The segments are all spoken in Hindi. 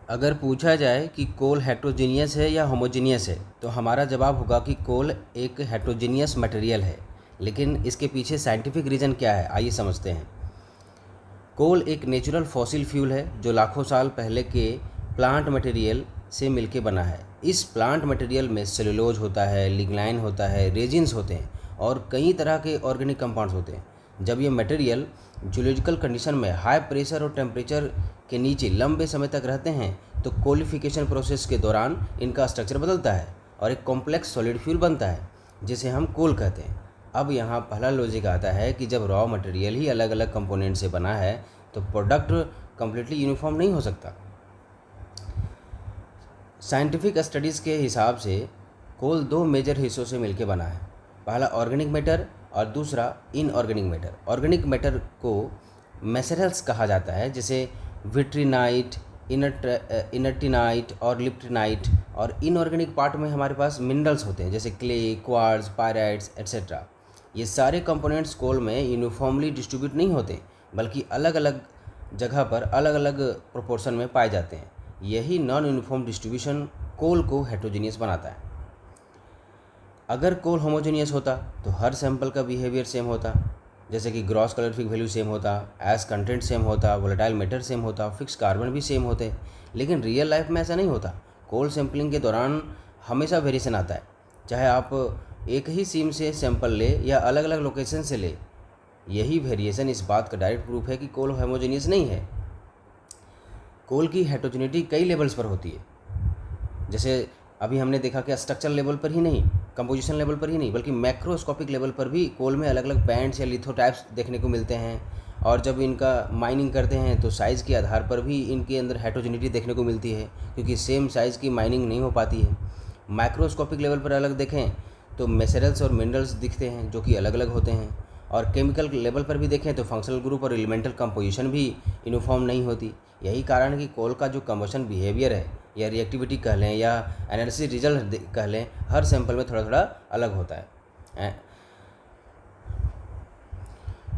अगर पूछा जाए कि कोल हेट्रोजीनियस है या होमोजीनियस है, तो हमारा जवाब होगा कि कोल एक हेट्रोजीनियस मटेरियल है। लेकिन इसके पीछे साइंटिफिक रीज़न क्या है, आइए समझते हैं। कोल एक नेचुरल फॉसिल फ्यूल है जो लाखों साल पहले के प्लांट मटेरियल से मिलके बना है। इस प्लांट मटेरियल में सेलुलोज होता है, लिग्नाइन होता है, रेजिन्स होते हैं और कई तरह के ऑर्गेनिक कंपाउंड्स होते हैं। जब ये मटेरियल जियोलॉजिकल कंडीशन में हाई प्रेशर और टेम्परेचर के नीचे लंबे समय तक रहते हैं तो कोलिफिकेशन प्रोसेस के दौरान इनका स्ट्रक्चर बदलता है और एक कॉम्प्लेक्स सॉलिड फ्यूल बनता है जिसे हम कोल कहते हैं। अब यहाँ पहला लॉजिक आता है कि जब रॉ मटेरियल ही अलग अलग कंपोनेंट से बना है तो प्रोडक्ट कम्प्लीटली यूनिफॉर्म नहीं हो सकता। साइंटिफिक स्टडीज़ के हिसाब से कोल दो मेजर हिस्सों से मिलकर बना है। पहला ऑर्गेनिक मैटर और दूसरा इनऑर्गेनिक मैटर। ऑर्गेनिक मैटर को मैसेरल्स कहा जाता है, जैसे विट्रिनाइट, इनर्टिनाइट और लिप्टिनाइट। और इनऑर्गेनिक पार्ट में हमारे पास मिनरल्स होते हैं, जैसे क्ले, क्वार्ट्ज, पायराइट्स एट्सेट्रा। ये सारे कंपोनेंट्स कोल में यूनिफॉर्मली डिस्ट्रीब्यूट नहीं होते, बल्कि अलग अलग जगह पर अलग अलग प्रोपोर्शन में पाए जाते हैं। यही नॉन यूनिफॉर्म डिस्ट्रीब्यूशन कोल को हेट्रोजीनियस बनाता है। अगर कोल होमोजीनियस होता तो हर सैंपल का बिहेवियर सेम होता, जैसे कि ग्रॉस कैलोरीफिक वैल्यू सेम होता, एस कंटेंट सेम होता, वोलेटाइल मैटर सेम होता, फिक्स कार्बन भी सेम होते। लेकिन रियल लाइफ में ऐसा नहीं होता। कोल सैम्पलिंग के दौरान हमेशा वेरिएशन आता है, चाहे आप एक ही सीम से सैंपल ले या अलग अलग लोकेशन से ले। यही वेरिएशन इस बात का डायरेक्ट प्रूफ है कि कोल होमोजीनियस नहीं है। कोल की हेट्रोजेनिटी कई लेवल्स पर होती है, जैसे अभी हमने देखा कि स्ट्रक्चर लेवल पर ही नहीं, कंपोजिशन लेवल पर ही नहीं, बल्कि मैक्रोस्कोपिक लेवल पर भी कोल में अलग अलग बैंड्स या लिथोटाइप्स देखने को मिलते हैं। और जब इनका माइनिंग करते हैं तो साइज़ के आधार पर भी इनके अंदर हेट्रोजेनिटी देखने को मिलती है, क्योंकि सेम साइज़ की माइनिंग नहीं हो पाती है। माइक्रोस्कोपिक लेवल पर अलग देखें तो मिनरल्स और मिनरल्स दिखते हैं जो कि अलग अलग होते हैं। और केमिकल लेवल पर भी देखें तो फंक्शनल ग्रुप और एलिमेंटल कंपोजिशन भी यूनिफॉर्म नहीं होती। यही कारण है कि कोल का जो कंबशन बिहेवियर है या रिएक्टिविटी कह लें या एनालिसिस रिजल्ट कह लें, हर सैंपल में थोड़ा थोड़ा अलग होता है।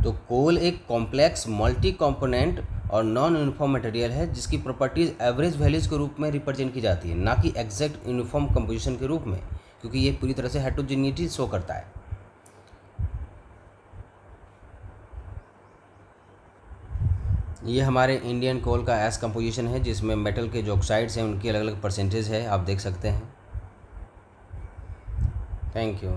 तो कोल एक कॉम्प्लेक्स मल्टी कंपोनेंट और नॉन यूनिफॉर्म मटेरियल है जिसकी प्रॉपर्टीज़ एवरेज वैल्यूज़ के रूप में रिप्रेजेंट की जाती है, ना कि एग्जैक्ट यूनिफॉर्म कंपोजिशन के रूप में, क्योंकि ये पूरी तरह से हेट्रोजेनिटी शो करता है। ये हमारे इंडियन कोल का एस कंपोजिशन है, जिसमें मेटल के जो ऑक्साइड्स हैं उनकी अलग अलग परसेंटेज है, आप देख सकते हैं। Thank you.